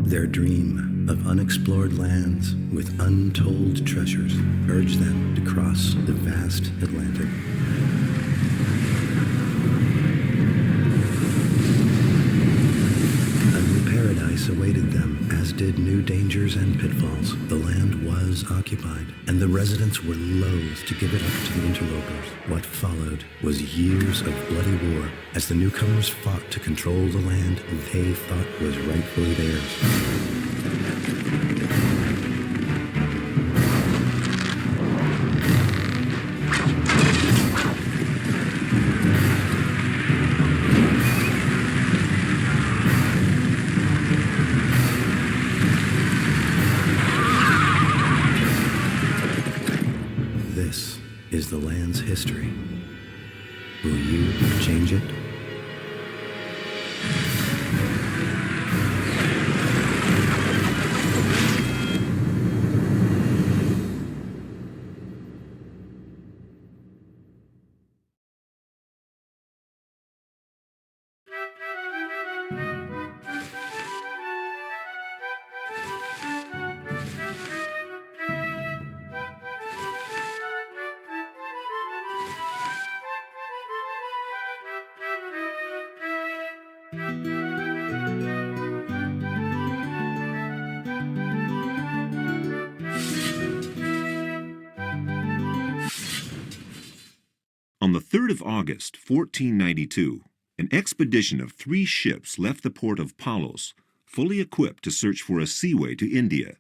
Their dream of unexplored lands with untold treasures urged them to cross the vast Atlantic. A new paradise awaited them, as did new dangers and pitfalls. The land was occupied, and the residents were loath to give it up to the interlopers. What followed was years of bloody war, as the newcomers fought to control the land they thought was rightfully theirs. This is the land's history. Will you change it? On the 3rd of August, 1492, an expedition of 3 ships left the port of Palos, fully equipped to search for a seaway to India.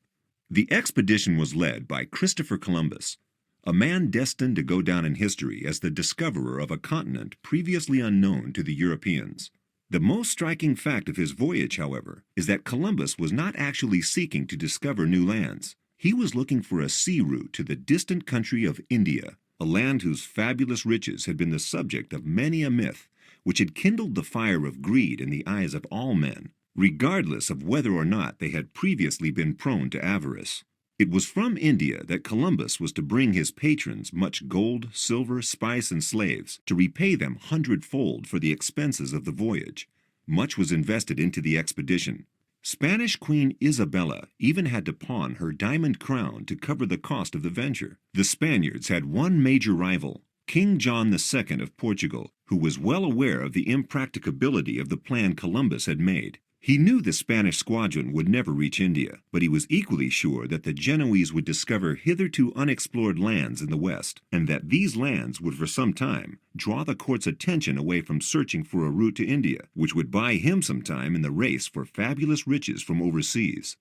The expedition was led by Christopher Columbus, a man destined to go down in history as the discoverer of a continent previously unknown to the Europeans. The most striking fact of his voyage, however, is that Columbus was not actually seeking to discover new lands. He was looking for a sea route to the distant country of India, a land whose fabulous riches had been the subject of many a myth, which had kindled the fire of greed in the eyes of all men, regardless of whether or not they had previously been prone to avarice. It was from India that Columbus was to bring his patrons much gold, silver, spice, and slaves, to repay them 100-fold for the expenses of the voyage. Much was invested into the expedition. Spanish Queen Isabella even had to pawn her diamond crown to cover the cost of the venture. The Spaniards had one major rival, King John II of Portugal, who was well aware of the impracticability of the plan Columbus had made. He knew the Spanish squadron would never reach India, but he was equally sure that the Genoese would discover hitherto unexplored lands in the west, and that these lands would for some time draw the court's attention away from searching for a route to India, which would buy him some time in the race for fabulous riches from overseas.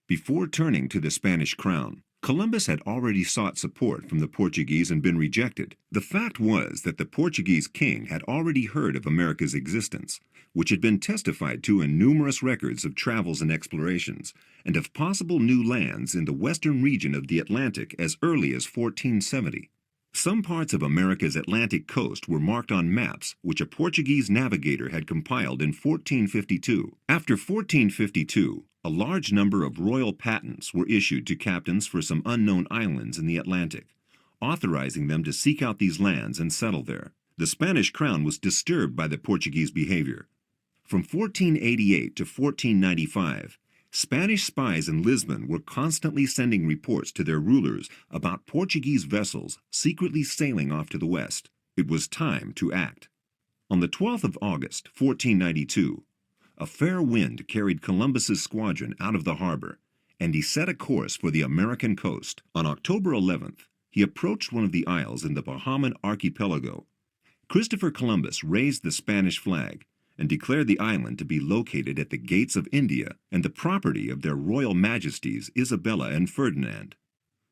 Before turning to the Spanish crown, Columbus had already sought support from the Portuguese and been rejected. The fact was that the Portuguese king had already heard of America's existence, which had been testified to in numerous records of travels and explorations, and of possible new lands in the western region of the Atlantic as early as 1470. Some parts of America's Atlantic coast were marked on maps which a Portuguese navigator had compiled in 1452. After 1452, a large number of royal patents were issued to captains for some unknown islands in the Atlantic, authorizing them to seek out these lands and settle there. The Spanish crown was disturbed by the Portuguese behavior. From 1488 to 1495, Spanish spies in Lisbon were constantly sending reports to their rulers about Portuguese vessels secretly sailing off to the west. It was time to act. On the 12th of August, 1492, a fair wind carried Columbus's squadron out of the harbor, and he set a course for the American coast. On October 11th, he approached one of the isles in the Bahamian archipelago. Christopher Columbus raised the Spanish flag and declared the island to be located at the gates of India and the property of their royal majesties Isabella and Ferdinand.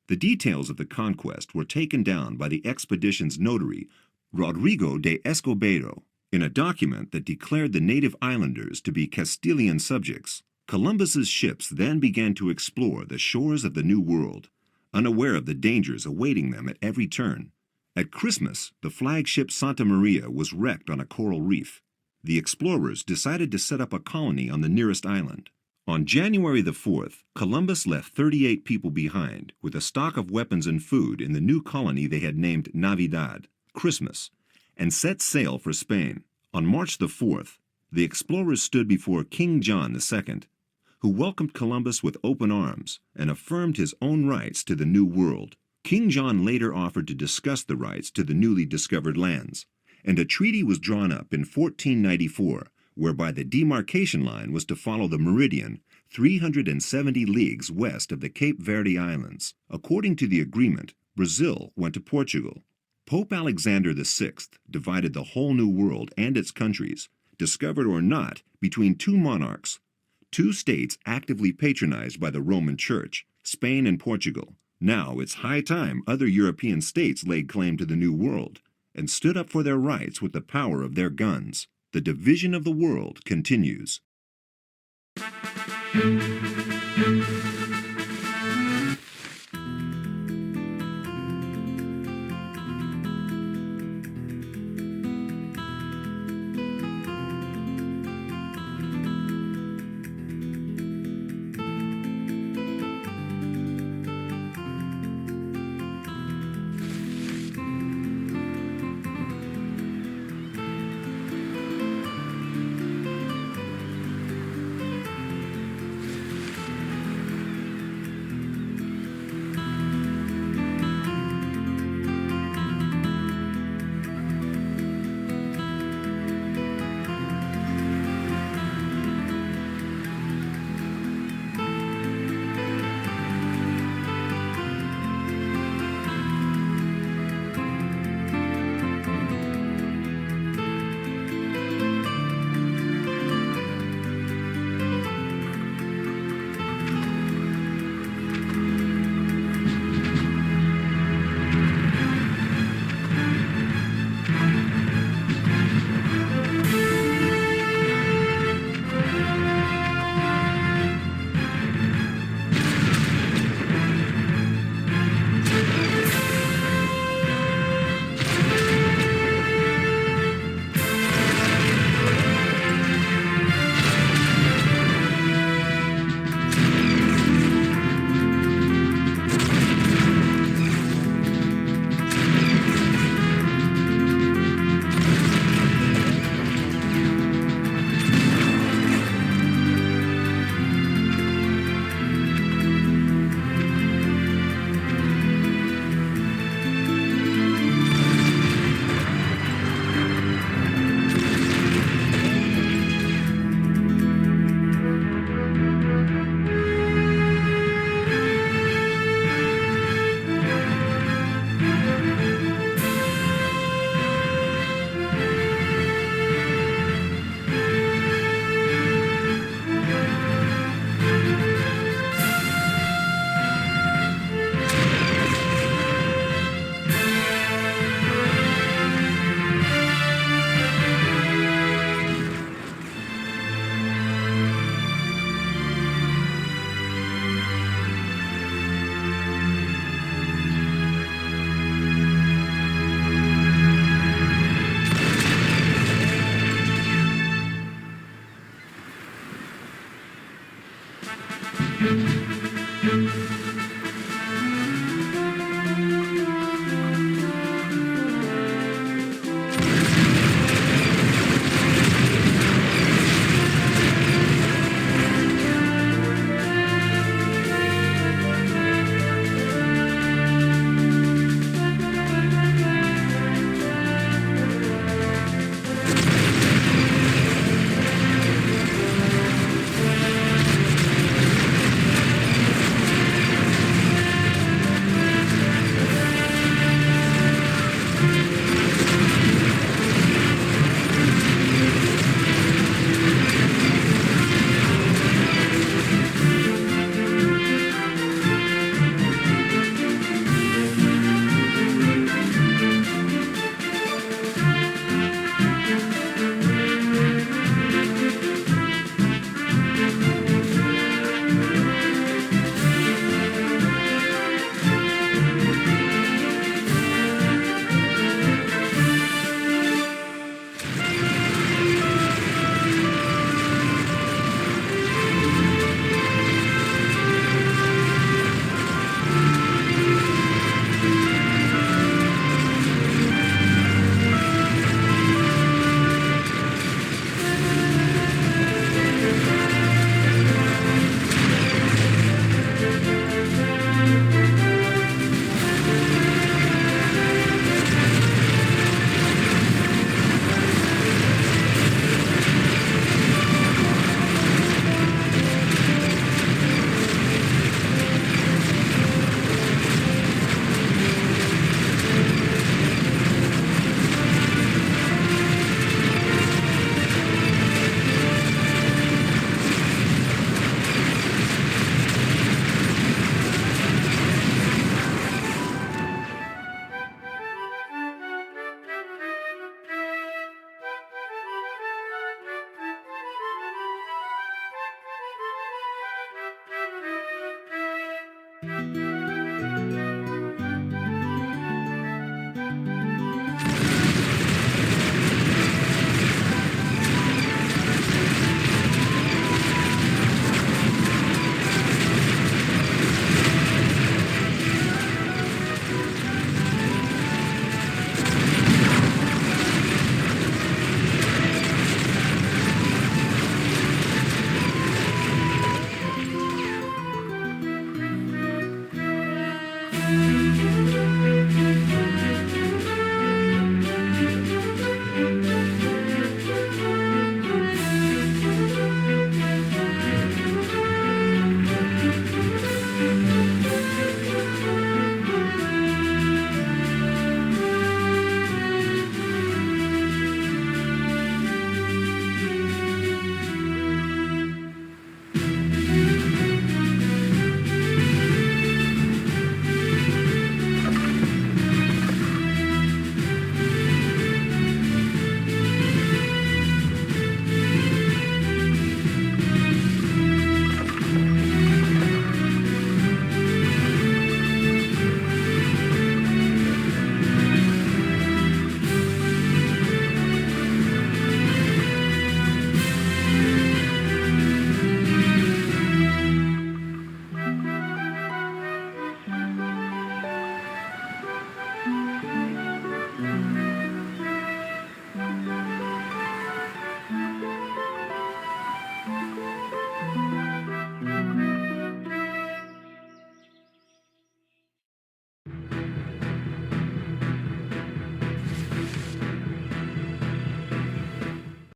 The details of the conquest were taken down by the expedition's notary, Rodrigo de Escobedo, in a document that declared the native islanders to be Castilian subjects. Columbus's ships then began to explore the shores of the New World, unaware of the dangers awaiting them at every turn. At Christmas, the flagship Santa Maria was wrecked on a coral reef. The explorers decided to set up a colony on the nearest island. On January the 4th, Columbus left 38 people behind with a stock of weapons and food in the new colony they had named Navidad, Christmas, and set sail for Spain. On March the 4th, the explorers stood before King John II, who welcomed Columbus with open arms and affirmed his own rights to the New World. King John later offered to discuss the rights to the newly discovered lands, and a treaty was drawn up in 1494, whereby the demarcation line was to follow the meridian 370 leagues west of the Cape Verde Islands. According to the agreement, Brazil went to Portugal. Pope Alexander VI divided the whole New World and its countries, discovered or not, between two monarchs, two states actively patronized by the Roman Church, Spain and Portugal. Now it's high time other European states laid claim to the New World and stood up for their rights with the power of their guns. The division of the world continues.